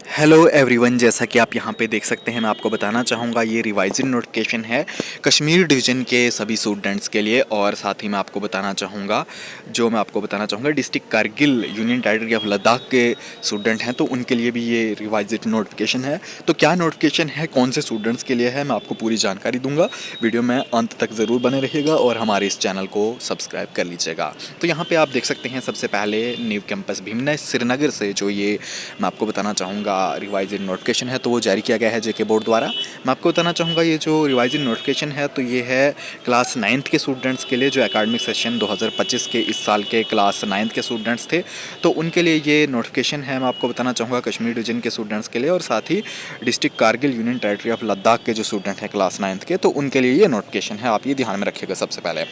Hello everyone, जैसा कि आप यहाँ पे देख सकते हैं, मैं आपको बताना चाहूँगा ये रिवाइज्ड नोटिफिकेशन है कश्मीर डिवीज़न के सभी स्टूडेंट्स के लिए। और साथ ही मैं आपको बताना चाहूँगा district Kargil union territory of Ladakh के स्टूडेंट हैं तो उनके लिए भी ये रिवाइज्ड नोटिफिकेशन है। तो क्या नोटिफिकेशन है, कौन से स्टूडेंट्स के लिए है, मैं आपको पूरी जानकारी दूंगा। वीडियो में अंत तक ज़रूर बने रहिएगा और हमारे इस चैनल को सब्सक्राइब कर लीजिएगा। तो यहाँ पर आप देख सकते हैं, सबसे पहले न्यू कैंपस भीमना श्रीनगर से जो ये मैं आपको बताना चाहूँगा रिवाइज्ड नोटिफिकेशन है तो वो जारी किया गया है जेके बोर्ड द्वारा। मैं आपको बताना चाहूँगा ये जो रिवाइज्ड नोटिफिकेशन है तो ये है क्लास 9th के स्टूडेंट्स के लिए, जो एकेडमिक सेशन 2025 के इस साल के क्लास 9th के स्टूडेंट्स थे तो उनके लिए ये नोटिफिकेशन है। मैं आपको बताना चाहूँगा कश्मीर डिवीजन के स्टूडेंट्स के लिए और साथ ही district Kargil union territory of Ladakh के जो स्टूडेंट हैं क्लास 9th के, तो उनके लिए ये नोटिफिकेशन है। आप ये ध्यान में रखिएगा सबसे पहले।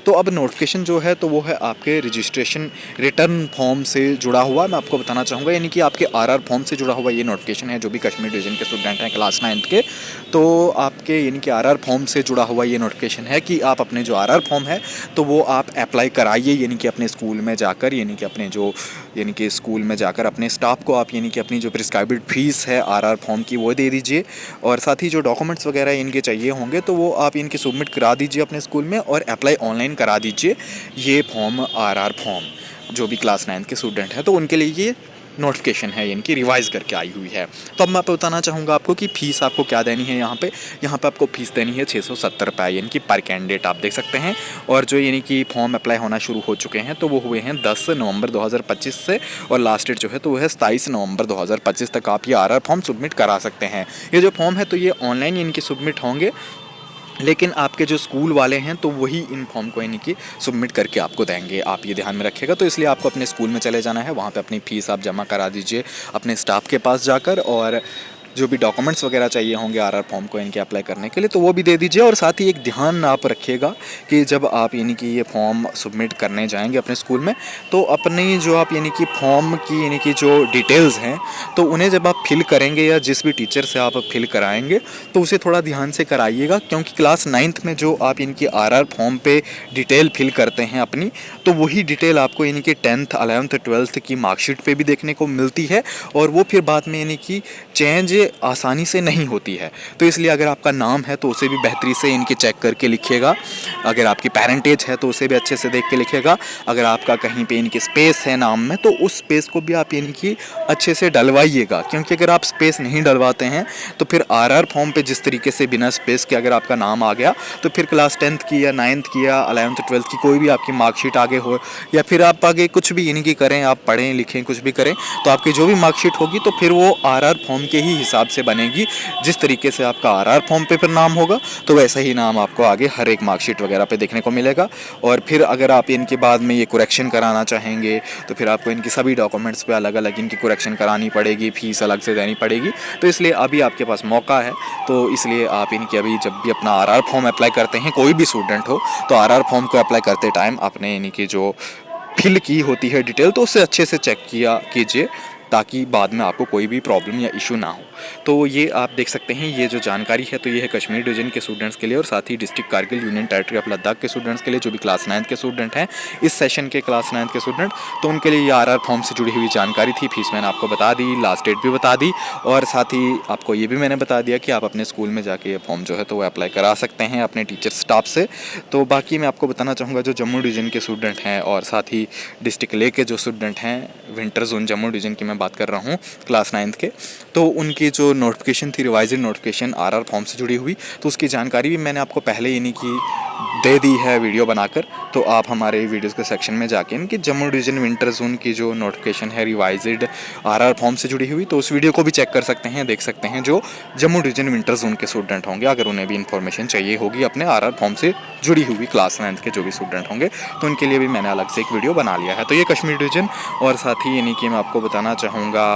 तो अब नोटिफिकेशन जो है तो वो है आपके रजिस्ट्रेशन रिटर्न फॉर्म से जुड़ा हुआ। मैं आपको बताना चाहूँगा यानी कि आपके आरआर फॉर्म से जुड़ा हुआ ये नोटिफिकेशन है। जो भी कश्मीर डिवीजन के स्टूडेंट हैं क्लास 9th के, तो आपके यानी कि आरआर फॉर्म से जुड़ा हुआ ये नोटिफिकेशन है कि आप अपने जो आरआर फॉर्म है तो वो आप अप्लाई कराइए, यानी कि अपने स्कूल में जाकर, यानी कि स्कूल में जाकर अपने स्टाफ को आप यानी कि अपनी जो प्रिस्क्राइब्ड फीस है आरआर फॉर्म की वो दे दीजिए। और साथ ही जो डॉक्यूमेंट्स वगैरह इनके चाहिए होंगे तो वो आप इनके सबमिट करा दीजिए अपने स्कूल में और अप्लाई ऑनलाइन करा दीजिए ये फॉर्म, आरआर फॉर्म। जो भी क्लास 9th के स्टूडेंट हैं तो उनके लिए ये नोटिफिकेशन है, यानी कि रिवाइज़ करके आई हुई है। तो अब मैं आपको बताना चाहूँगा आपको कि फ़ीस आपको क्या देनी है। यहाँ पे आपको फ़ीस देनी है 670 रुपये, यानी कि पर कैंडिडेट आप देख सकते हैं। और जो यानी कि फॉर्म अप्लाई होना शुरू हो चुके हैं तो वो हुए हैं 10 नवंबर 2025 से, और लास्ट डेट जो है तो वो है 27 नवंबर 2025 तक आप ये आरआर फॉर्म सबमिट करा सकते हैं। ये जो फॉर्म है तो ये ऑनलाइन इनके सबमिट होंगे, लेकिन आपके जो स्कूल वाले हैं तो वही इन फॉर्म को यानी कि सबमिट करके आपको देंगे। आप ये ध्यान में रखिएगा। तो इसलिए आपको अपने स्कूल में चले जाना है, वहाँ पे अपनी फ़ीस आप जमा करा दीजिए अपने स्टाफ के पास जाकर, और जो भी डॉक्यूमेंट्स वगैरह चाहिए होंगे आरआर फॉर्म को इनके अप्लाई करने के लिए तो वो भी दे दीजिए। और साथ ही एक ध्यान आप रखिएगा कि जब आप यानी कि ये फॉर्म सबमिट करने जाएंगे अपने स्कूल में तो अपनी जो आप यानी कि फॉर्म की यानी कि जो डिटेल्स हैं तो उन्हें जब आप फिल करेंगे या जिस भी टीचर से आप फिल कराएंगे तो उसे थोड़ा ध्यान से कराइएगा, क्योंकि क्लास 9th में जो आप इनकी आरआर फॉर्म पे डिटेल फिल करते हैं अपनी, तो वही डिटेल आपको यानी कि 10th 11th 12th की मार्कशीट पे भी देखने को मिलती है और वो फिर बाद में यानी कि चेंज आसानी से नहीं होती है। तो इसलिए अगर आपका नाम है तो उसे भी बेहतरी से इनके चेक करके लिखिएगा। अगर आपकी पेरेंटेज है तो उसे भी अच्छे से देख के लिखिएगा। अगर आपका कहीं पे इनकी स्पेस है नाम में तो उस स्पेस को भी आप इनकी अच्छे से डलवाइएगा, क्योंकि अगर आप स्पेस नहीं डलवाते हैं तो फिर आरआर फॉर्म पे जिस तरीके से बिना स्पेस के अगर आपका नाम आ गया तो फिर क्लास 10th की या 9th की या 11th 12th की कोई भी आपकी मार्कशीट आगे हो या फिर आप आगे कुछ भी यानी कि करें, आप पढ़ें लिखें कुछ भी करें, तो आपकी जो भी मार्कशीट होगी तो फिर वो आरआर फॉर्म के ही हिसाब से बनेगी। जिस तरीके से आपका आरआर फॉर्म पे फिर नाम होगा तो वैसा ही नाम आपको आगे हर एक मार्कशीट वगैरह पे देखने को मिलेगा। और फिर अगर आप इनके बाद में ये करेक्शन कराना चाहेंगे तो फिर आपको इनकी सभी डॉक्यूमेंट्स पे अलग अलग इनकी करेक्शन करानी पड़ेगी, फीस अलग से देनी पड़ेगी। तो इसलिए अभी आपके पास मौका है, तो इसलिए आप इनकी अभी जब भी अपना आरआर फॉर्म अप्लाई करते हैं, कोई भी स्टूडेंट हो, तो आरआर फॉर्म को अप्लाई करते टाइम आपने यानी कि जो फिल की होती है डिटेल तो उससे अच्छे से चेक किया कीजिए, ताकि बाद में आपको कोई भी प्रॉब्लम या इशू ना हो। तो ये आप देख सकते हैं, ये जो जानकारी है तो ये है कश्मीर डिवीजन के स्टूडेंट्स के लिए और साथ ही district Kargil union territory of Ladakh के स्टूडेंट्स के लिए, जो भी क्लास 9th के स्टूडेंट हैं इस सेशन के क्लास 9th के स्टूडेंट, तो उनके लिए ये आरआर फॉर्म से जुड़ी हुई जानकारी थी। फीस मैंने आपको बता दी, लास्ट डेट भी बता दी, और साथ ही आपको ये भी मैंने बता दिया कि आप अपने स्कूल में जाके ये फॉर्म जो है तो वो अप्लाई करा सकते हैं अपने टीचर स्टाफ से। तो बाकी मैं आपको बताना चाहूँगा जो जम्मू डिवीजन के स्टूडेंट हैं और साथ ही डिस्ट्रिक्ट ले के जो स्टूडेंट हैं, विंटर जोन जम्मू डिवीजन की मैं बात कर रहा हूँ क्लास 9th के, तो उनकी जो नोटिफिकेशन थी रिवाइज्ड नोटिफिकेशन आरआर फॉर्म से जुड़ी हुई, तो उसकी जानकारी भी मैंने आपको पहले यानी कि दे दी है वीडियो बनाकर। तो आप हमारे वीडियोस के सेक्शन में जाके इनकी जम्मू डिवीजन विंटर जोन की जो नोटिफिकेशन है रिवाइज्ड आरआर फॉर्म से जुड़ी हुई, तो उस वीडियो को भी चेक कर सकते हैं, देख सकते हैं जो जम्मू डिवीजन विंटर जोन के स्टूडेंट होंगे, अगर उन्हें भी इन्फॉर्मेशन चाहिए होगी अपने आरआर फॉर्म से जुड़ी हुई क्लास 9th के जो भी स्टूडेंट होंगे, तो उनके लिए भी मैंने अलग से एक वीडियो बना लिया है। तो ये कश्मीर डिवीजन और साथ ही यानी कि मैं आपको बताना चाहूँगा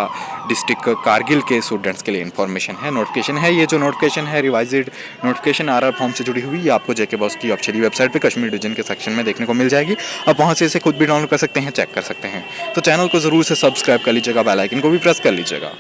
डिस्ट्रिक्ट कारगिल के स्टूडेंट्स के लिए इन्फॉर्मेशन है, नोटिफिकेशन है। ये जो नोटिफिकेशन है रिवाइज्ड नोटिफिकेशन आरआर फॉर्म से जुड़ी हुई, ये आपको जेके बॉस की ऑफिशियल वेबसाइट पे कश्मीर डिवीजन के सेक्शन में देखने को मिल जाएगी। आप वहाँ से इसे खुद भी डाउनलोड कर सकते हैं, चेक कर सकते हैं। तो चैनल को ज़रूर से सब्सक्राइब कर लीजिएगा, बेल आइकन को भी प्रेस कर लीजिएगा।